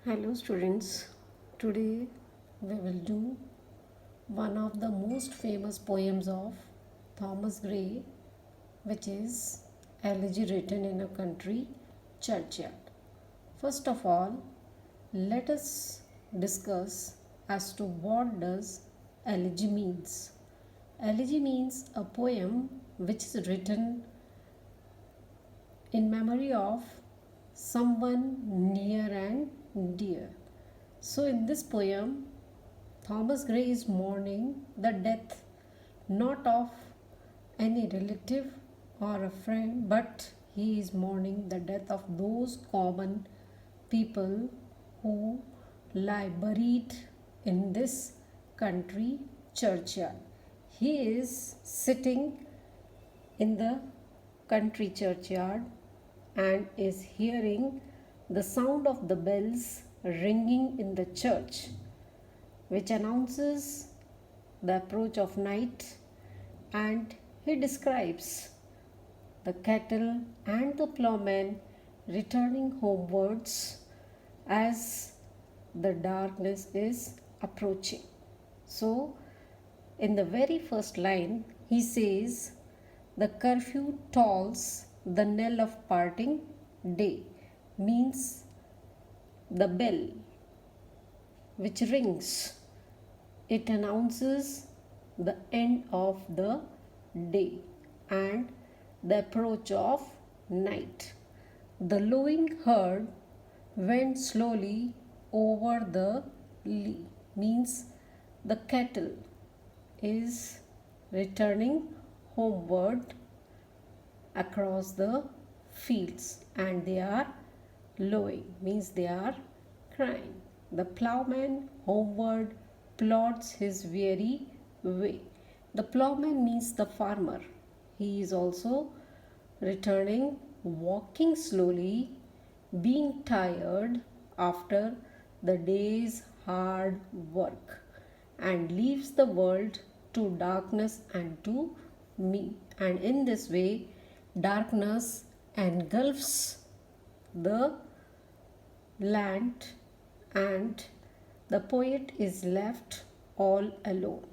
Hello students, today we will do one of the most famous poems of Thomas Gray, which is Elegy Written in a Country Churchyard. First of all, let us discuss as to what does elegy means. Elegy means a poem which is written in memory of someone near and dear. So, in this poem, Thomas Gray is mourning the death not of any relative or a friend, but he is mourning the death of those common people who lie buried in this country churchyard. He is sitting in the country churchyard and is hearing the sound of the bells ringing in the church, which announces the approach of night, and he describes the cattle and the plowmen returning homewards as the darkness is approaching. So, in the very first line, he says, "The curfew tolls the knell of parting day," means the bell which rings, it announces the end of the day and the approach of night. The lowing herd went slowly over the lea, means the cattle is returning homeward across the fields and they are lowing, means they are crying. The ploughman homeward plods his weary way. The ploughman means the farmer. He is also returning, walking slowly, being tired after the day's hard work, and leaves the world to darkness and to me. And in this way, darkness engulfs the land and the poet is left all alone.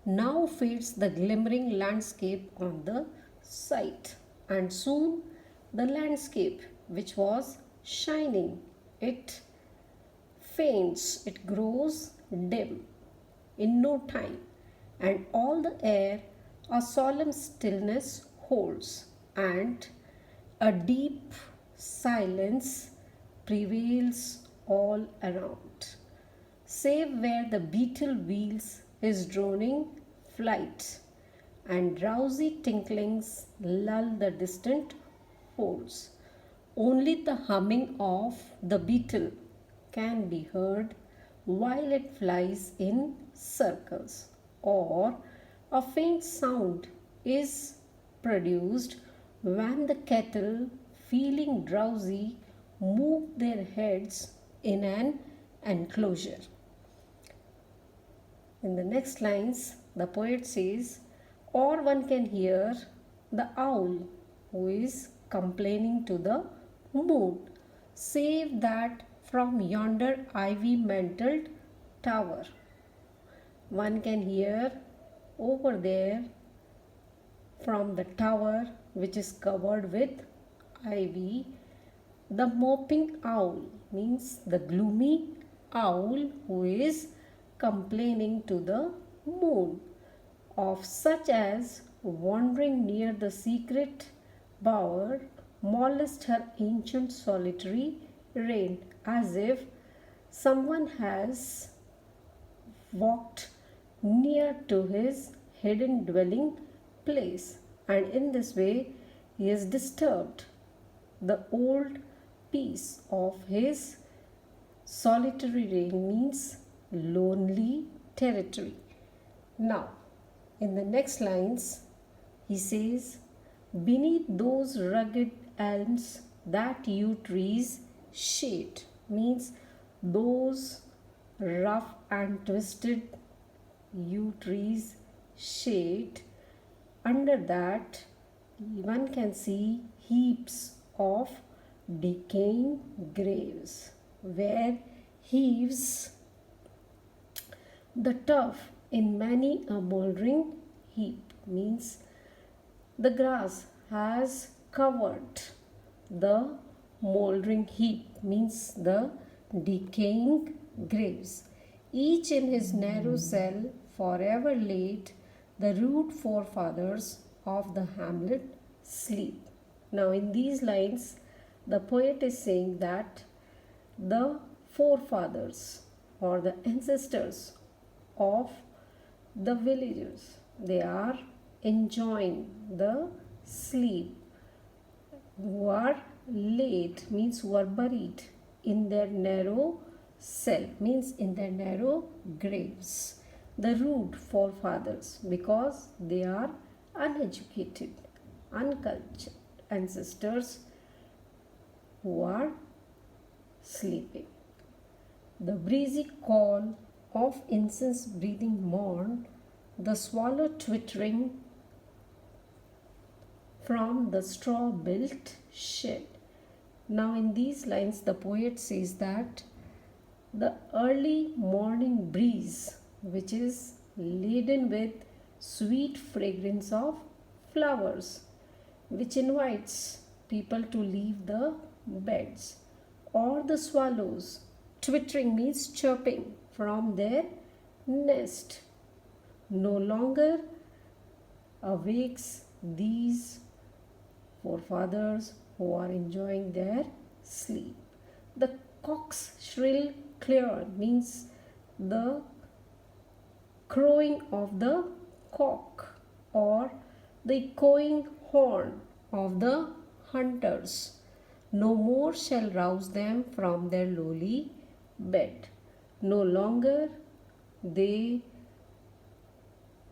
Now fades the glimmering landscape on the sight, and soon the landscape which was shining, it faints, it grows dim in no time, and all the air a solemn stillness holds, and a deep silence prevails all around, save where the beetle wheels his droning flight, and drowsy tinklings lull the distant folds. Only the humming of the beetle can be heard while it flies in circles, or a faint sound is produced when the cattle, feeling drowsy, move their heads in an enclosure. In the next lines, the poet says, or one can hear the owl who is complaining to the moon, save that from yonder ivy mantled tower. One can hear over there from the tower which is covered with ivy, the moping owl, means the gloomy owl who is complaining to the moon, of such as wandering near the secret bower molest her ancient solitary reign, as if someone has walked near to his hidden dwelling place, and in this way he has disturbed the old peace of his solitary reign, means lonely territory. Now, in the next lines, he says, beneath those rugged elms that yew trees shade, means those rough and twisted yew trees shade, under that one can see heaps of decaying graves. where heaves the turf in many a mouldering heap, means the grass has covered the mouldering heap, means the decaying graves. Each in his narrow cell forever laid, the rude forefathers of the hamlet sleep. Now, in these lines, the poet is saying that the forefathers or the ancestors of the villagers, they are enjoying the sleep, who are laid, means who are buried in their narrow cell, means in their narrow graves. The rude forefathers, because they are uneducated, uncultured ancestors who are sleeping. The breezy call of incense breathing morn, the swallow twittering from the straw built shed. Now, in these lines, the poet says that the early morning breeze, which is laden with sweet fragrance of flowers, which invites people to leave the beds, or the swallows twittering, means chirping from their nest, no longer awakes these forefathers who are enjoying their sleep. The cock's shrill clear, means the crowing of the cock or the echoing horn of the hunters, no more shall rouse them from their lowly bed. No longer they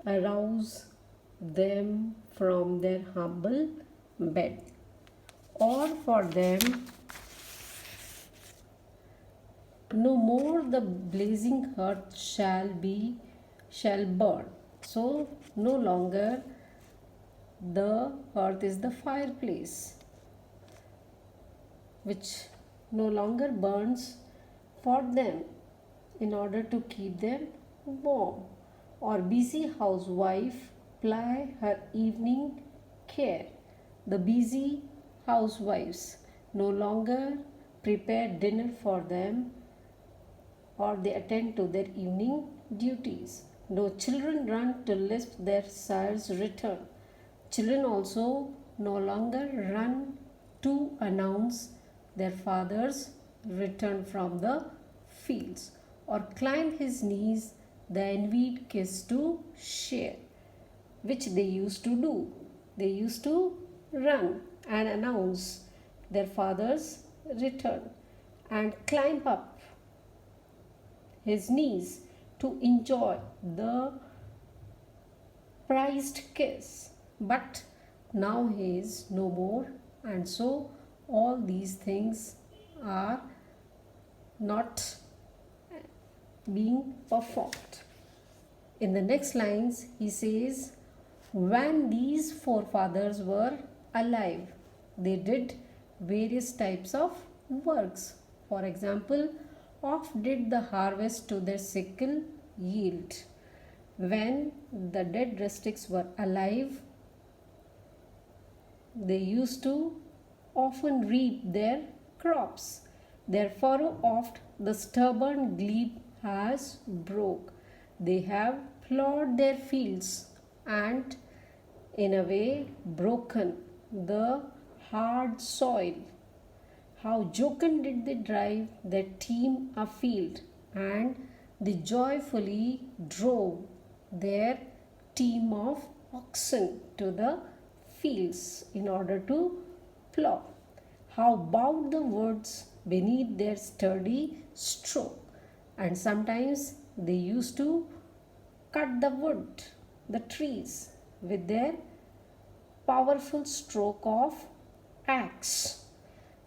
arouse them from their humble bed, or for them no more the blazing hearth shall burn. So no longer the hearth is the fireplace, which no longer burns for them in order to keep them warm, or busy housewife ply her evening care. The busy housewives no longer prepare dinner for them, or they attend to their evening duties. No children run to lisp their sire's return. Children also no longer run to announce their father's return from the fields, or climb his knees the envied kiss to share, which they used to do. They used to run and announce their father's return and climb up his knees to enjoy the prized kiss. But now he is no more, and so all these things are not being performed. In the next lines, he says, when these forefathers were alive, they did various types of works. For example, oft did the harvest to their sickle yield. When the dead rustics were alive, they used to often reap their crops. Their furrow oft the stubborn glebe has broke. They have plowed their fields and in a way broken the hard soil. How jocund did they drive their team afield, and they joyfully drove their team of oxen to the fields in order to plow. How bowed the woods beneath their sturdy stroke, and sometimes they used to cut the wood, the trees, with their powerful stroke of axe.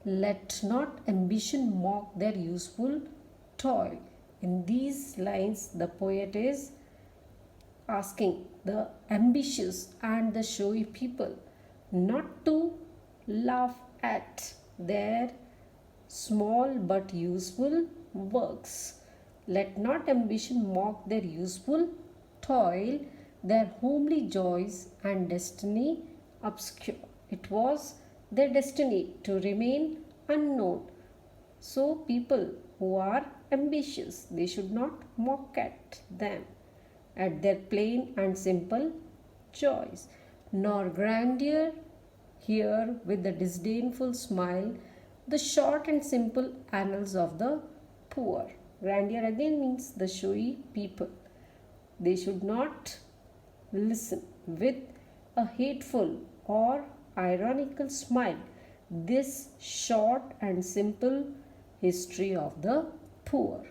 Let not ambition mock their useful toil. In these lines, the poet is asking the ambitious and the showy people not to laugh at their small but useful works. Let not ambition mock their useful toil, their homely joys and destiny obscure. It was their destiny to remain unknown. So, people who are ambitious, they should not mock at them, at their plain and simple joys, nor grandeur here with the disdainful smile the short and simple annals of the poor. Grandeur again means the showy people. They should not listen with a hateful or ironical smile this short and simple history of the poor.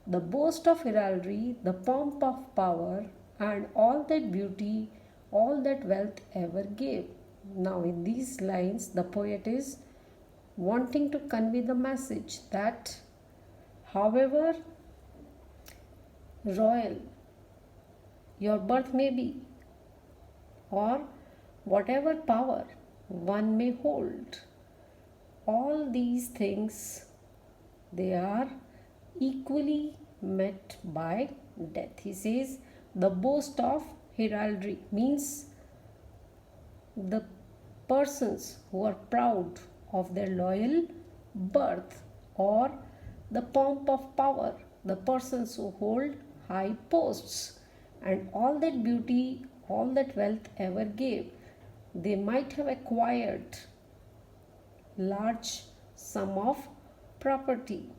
The boast of heraldry, the pomp of power, and all that beauty, all that wealth ever gave. Now, in these lines, the poet is wanting to convey the message that, however royal your birth may be, or whatever power one may hold, all these things, they are equally met by death. He says the boast of heraldry means the persons who are proud of their loyal birth, or the pomp of power, the persons who hold high posts, and all that beauty, all that wealth ever gave. They might have acquired large sum of property,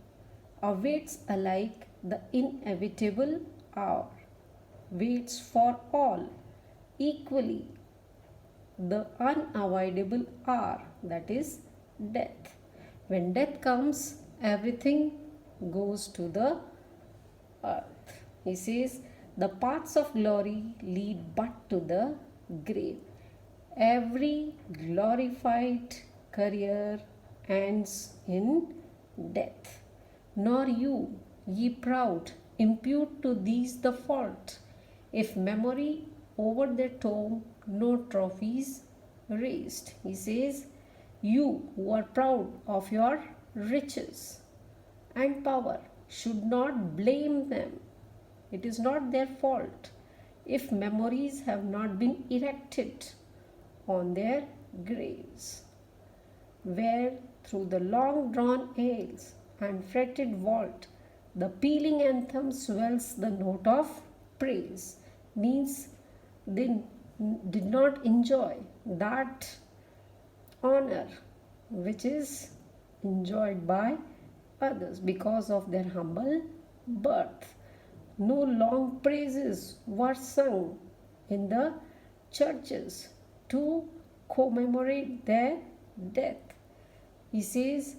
awaits alike the inevitable hour, waits for all equally the unavoidable hour, that is death. When death comes, everything goes to the earth. He says the paths of glory lead but to the grave. Every glorified career ends in death. Nor you, ye proud, impute to these the fault, if memory over their tomb no trophies raised. He says, you who are proud of your riches and power should not blame them. It is not their fault if memories have not been erected on their graves, where through the long drawn aisles and fretted vault the pealing anthem swells the note of praise, means they did not enjoy that honor which is enjoyed by others because of their humble birth. No long praises were sung in the churches to commemorate their death. He says,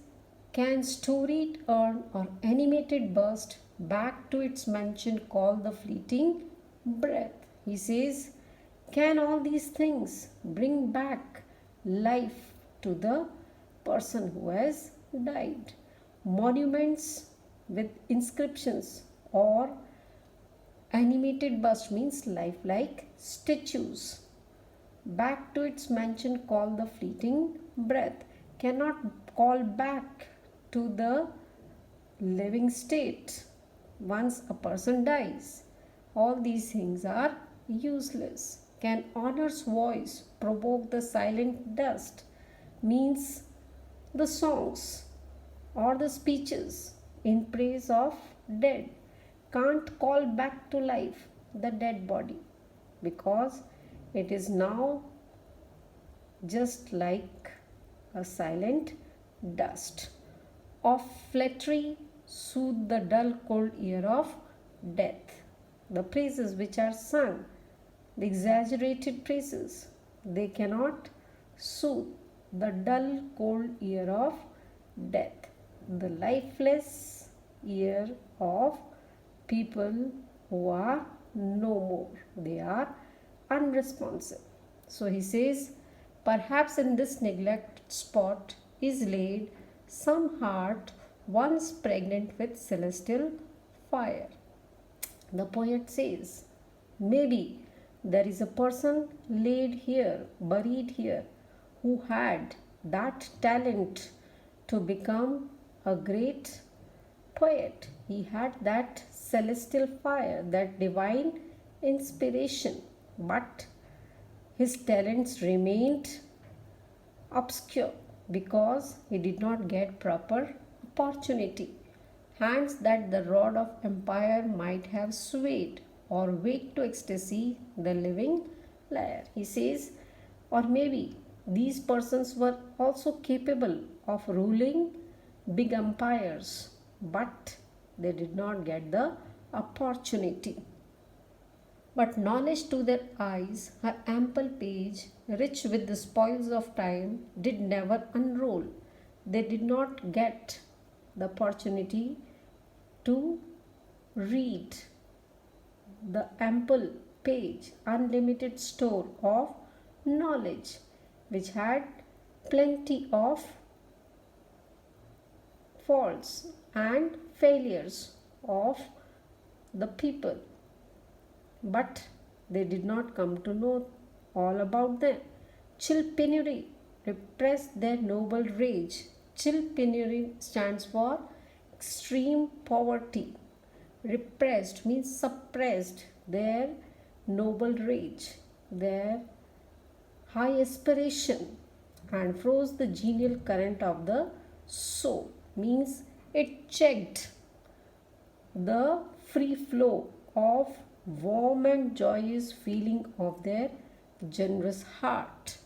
can storied urn or animated bust back to its mansion call the fleeting breath? He says, can all these things bring back life to the person who has died? Monuments with inscriptions or animated bust means lifelike statues. Back to its mansion call the fleeting breath. Cannot call back to the living state once a person dies. All these things are useless. Can honor's voice provoke the silent dust? Means the songs or the speeches in praise of dead can't call back to life the dead body, because it is now just like a silent dust. Of flattery soothe the dull cold ear of death. The praises which are sung, the exaggerated praises, they cannot soothe the dull cold ear of death, the lifeless ear of people who are no more. They are unresponsive. So he says, perhaps in this neglected spot is laid some heart once pregnant with celestial fire. The poet says, maybe there is a person laid here, buried here, who had that talent to become a great poet. He had that celestial fire, that divine inspiration, but his talents remained obscure because he did not get proper opportunity. Hands that the rod of empire might have swayed or waked to ecstasy the living lyre. He says, or maybe these persons were also capable of ruling big empires, but they did not get the opportunity. But knowledge to their eyes, her ample page, rich with the spoils of time, did never unroll. They did not get the opportunity to read the ample page, unlimited store of knowledge, which had plenty of faults and failures of the people, but they did not come to know all about them. Chill penury repressed their noble rage. Chill penury stands for extreme poverty. Repressed means suppressed their noble rage, their high aspiration, and froze the genial current of the soul, means it checked the free flow of warm and joyous feeling of their generous heart.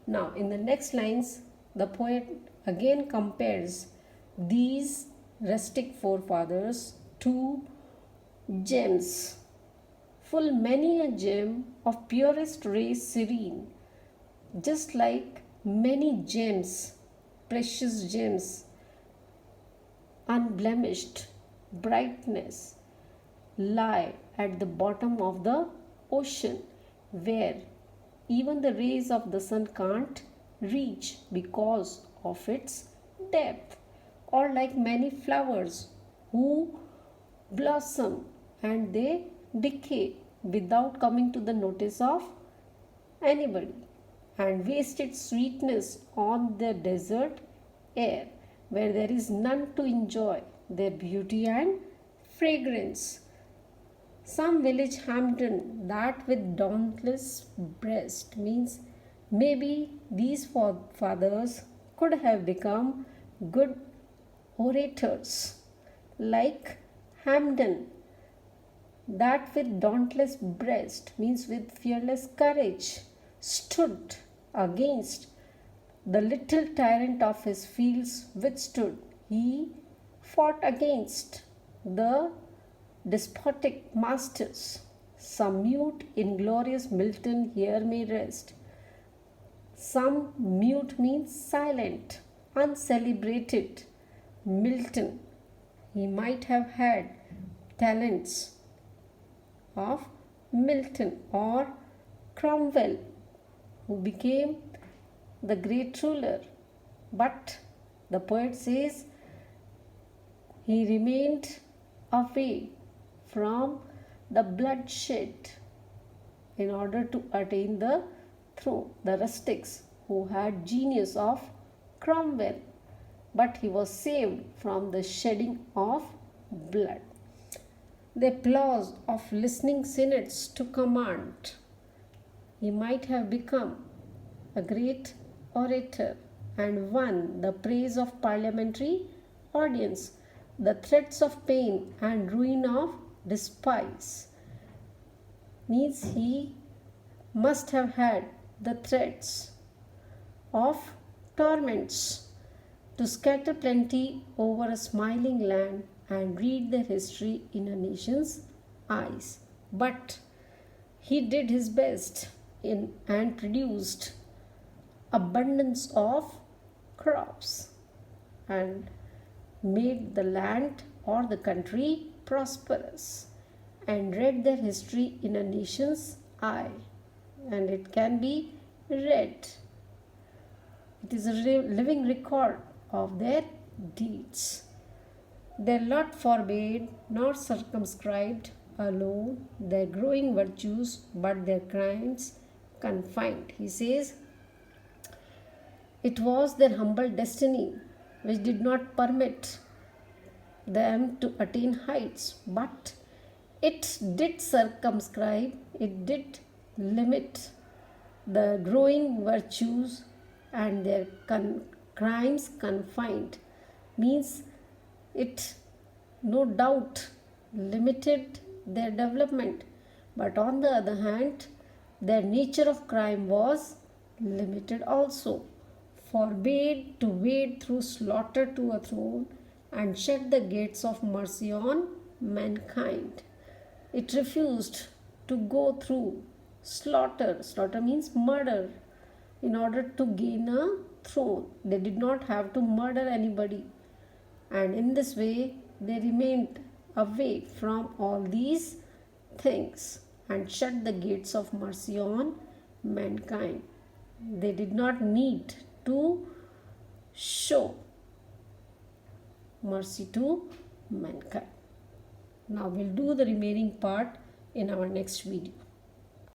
Now, in the next lines, the poet again compares these rustic forefathers to gems. Full many a gem of purest rays serene, just like many gems, precious gems, unblemished brightness, lie at the bottom of the ocean, where even the rays of the sun can't reach because of its depth. Or like many flowers who blossom and they decay without coming to the notice of anybody, and waste its sweetness on the desert air, where there is none to enjoy their beauty and fragrance. Some village Hampden that with dauntless breast, means maybe these fathers could have become good orators, like Hampden that with dauntless breast, means with fearless courage, stood against the little tyrant of his fields, withstood. He fought against the despotic masters. Some mute, inglorious Milton here may rest. Some mute means silent, uncelebrated Milton. He might have had talents of Milton or Cromwell, who became the great ruler. But the poet says he remained away from the bloodshed in order to attain the throne. The rustics who had genius of Cromwell, but he was saved from the shedding of blood. The applause of listening synods to command. He might have become a great orator and won the praise of parliamentary audience, the threats of pain and ruin of despise, means he must have had the threats of torments to scatter plenty over a smiling land and read their history in a nation's eyes. But he did his best and produced abundance of crops and made the land or the country prosperous, and read their history in a nation's eye, and it can be read. It is a living record of their deeds. Their lot forbade nor circumscribed alone their growing virtues, but their crimes confined. He says, it was their humble destiny which did not permit them to attain heights, but it did circumscribe, it did limit the growing virtues, and their crimes confined, means it no doubt limited their development, but on the other hand their nature of crime was limited also, forbade to wade through slaughter to a throne, and shut the gates of mercy on mankind. It refused to go through slaughter. Slaughter means murder in order to gain a throne. They did not have to murder anybody. And in this way, they remained away from all these things and shut the gates of mercy on mankind. They did not need to show mercy to mankind. Now we'll do the remaining part in our next video.